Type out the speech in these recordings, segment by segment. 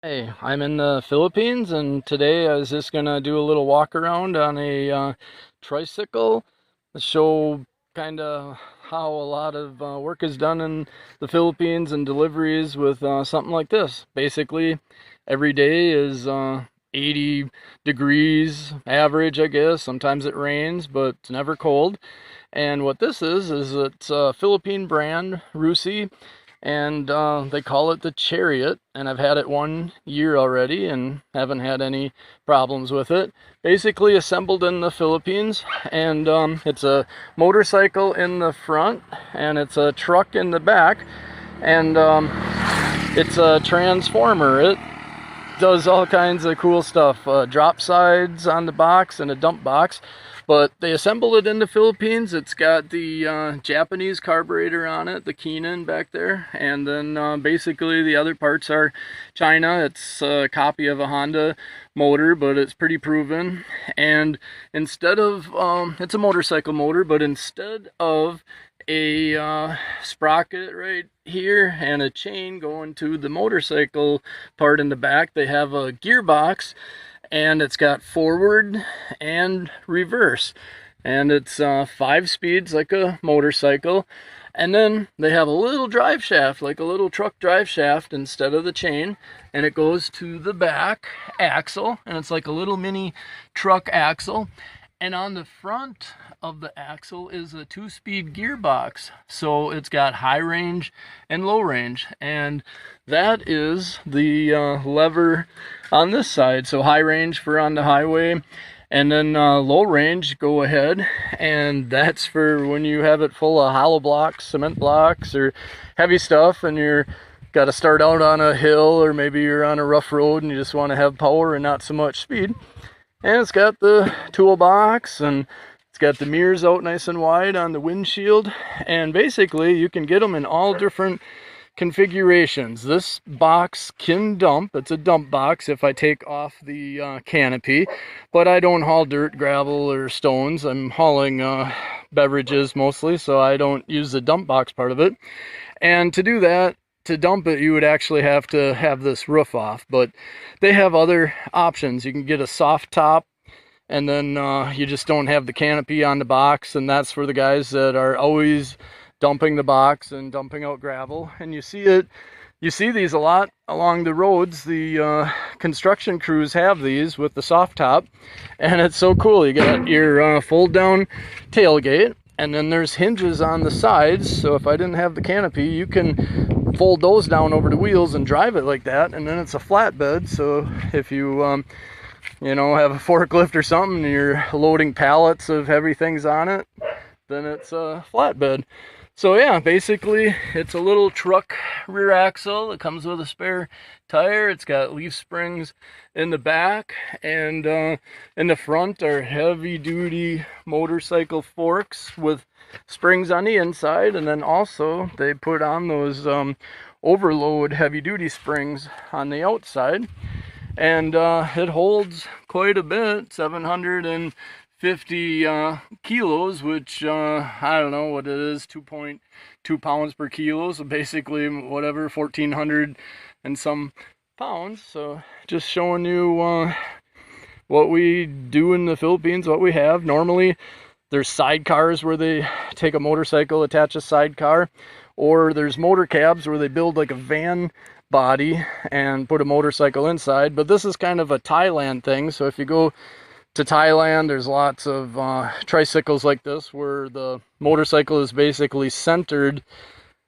Hey, I'm in the Philippines, and today I was just gonna do a little walk around on a tricycle to show kind of how a lot of work is done in the Philippines and deliveries with something like this. Basically, every day is 80 degrees average, I guess. Sometimes it rains, but it's never cold. And what this is it's a Philippine brand, Rusi, and they call it the Chariot, and I've had it 1 year already and haven't had any problems with it. Basically assembled in the Philippines, and it's a motorcycle in the front and it's a truck in the back, and it's a transformer. It does all kinds of cool stuff, drop sides on the box and a dump box. But they assembled it in the Philippines. It's got the Japanese carburetor on it, the Keenan back there, and then basically the other parts are China. It's a copy of a Honda motor, but it's pretty proven. And instead of it's a motorcycle motor, but instead of a sprocket right here and a chain going to the motorcycle part in the back, they have a gearbox, and it's got forward and reverse, and it's 5 speeds like a motorcycle. And then they have a little drive shaft, like a little truck drive shaft instead of the chain, and it goes to the back axle, and it's like a little mini truck axle. And on the front of the axle is a 2-speed gearbox, so it's got high range and low range, and that is the lever on this side. So high range for on the highway, and then low range, go ahead, and that's for when you have it full of hollow blocks, cement blocks, or heavy stuff, and you're got to start out on a hill, or maybe you're on a rough road and you just want to have power and not so much speed. And it's got the toolbox, and it's got the mirrors out nice and wide on the windshield, and basically you can get them in all different configurations. This box can dump. It's a dump box if I take off the canopy, but I don't haul dirt, gravel, or stones. I'm hauling beverages mostly, so I don't use the dump box part of it. And to do that, to dump it, you would actually have to have this roof off, but they have other options. You can get a soft top, and then you just don't have the canopy on the box, and that's for the guys that are always dumping the box and dumping out gravel. And you see these a lot along the roads. The construction crews have these with the soft top, and it's so cool. You got your fold down tailgate, and then there's hinges on the sides, so if I didn't have the canopy, you can fold those down over the wheels and drive it like that. And then it's a flatbed, so if you have a forklift or something and you're loading pallets of heavy things on it, then it's a flatbed. So yeah, basically it's a little truck rear axle. It comes with a spare tire. It's got leaf springs in the back, and in the front are heavy duty motorcycle forks with springs on the inside, and then also they put on those overload heavy duty springs on the outside, and it holds quite a bit, 750 kilos, which I don't know what it is, 2.2 pounds per kilo, so basically whatever, 1,400 and some pounds. So just showing you what we do in the Philippines, what we have. Normally there's sidecars where they take a motorcycle, attach a sidecar, or there's motor cabs where they build like a van body and put a motorcycle inside. But this is kind of a Thailand thing, so if you go to Thailand, there's lots of tricycles like this where the motorcycle is basically centered,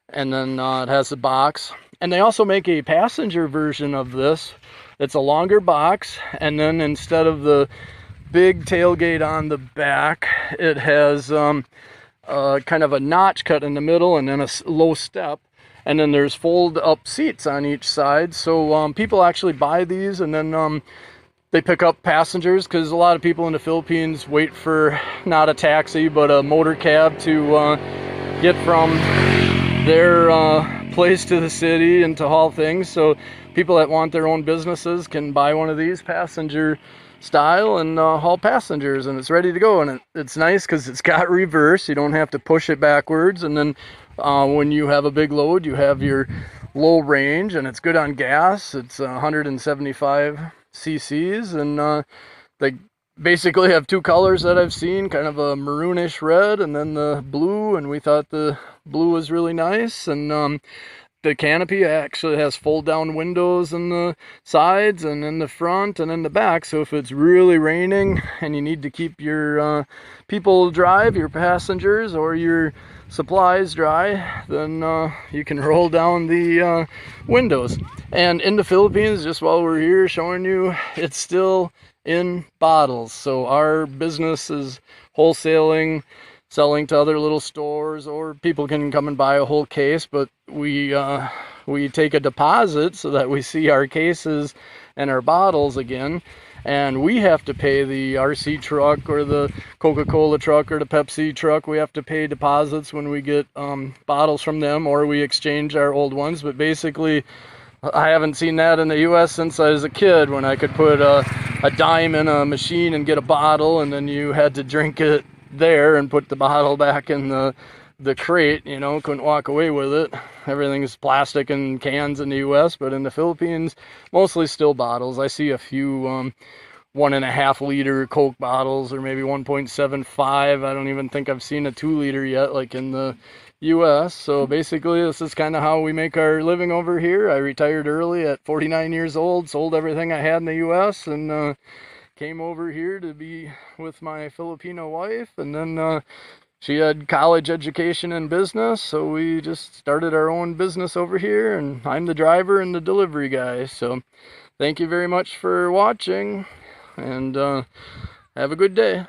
and then it has the box. And they also make a passenger version of this. It's a longer box, and then instead of the big tailgate on the back, it has kind of a notch cut in the middle, and then a low step, and then there's fold up seats on each side. So people actually buy these, and then they pick up passengers, because a lot of people in the Philippines wait for not a taxi but a motor cab to get from their place to the city and to haul things. So people that want their own businesses can buy one of these passenger style and haul passengers, and it's ready to go. And it's nice because it's got reverse. You don't have to push it backwards, and then when you have a big load, you have your low range, and it's good on gas. It's 175 cc's, and they basically have two colors that I've seen, kind of a maroonish red and then the blue, and we thought the blue was really nice. And the canopy actually has fold down windows in the sides and in the front and in the back, so if it's really raining and you need to keep your people dry, your passengers or your supplies dry, then you can roll down the windows. And in the Philippines, just while we're here showing you, it's still in bottles. So our business is wholesaling, selling to other little stores, or people can come and buy a whole case, but we take a deposit so that we see our cases and our bottles again, and we have to pay the RC truck or the Coca-Cola truck or the Pepsi truck. We have to pay deposits when we get bottles from them, or we exchange our old ones. But basically, I haven't seen that in the US since I was a kid, when I could put a dime in a machine and get a bottle, and then you had to drink it there and put the bottle back in the crate, you know, couldn't walk away with it. Everything's plastic and cans in the US, but in the Philippines, mostly still bottles. I see a few 1.5 liter Coke bottles, or maybe 1.75. I don't even think I've seen a 2 liter yet, like in the US. So basically, this is kind of how we make our living over here. I retired early at 49 years old, sold everything I had in the US, and came over here to be with my Filipino wife, and then she had college education in business, so we just started our own business over here, and I'm the driver and the delivery guy. So thank you very much for watching, and have a good day.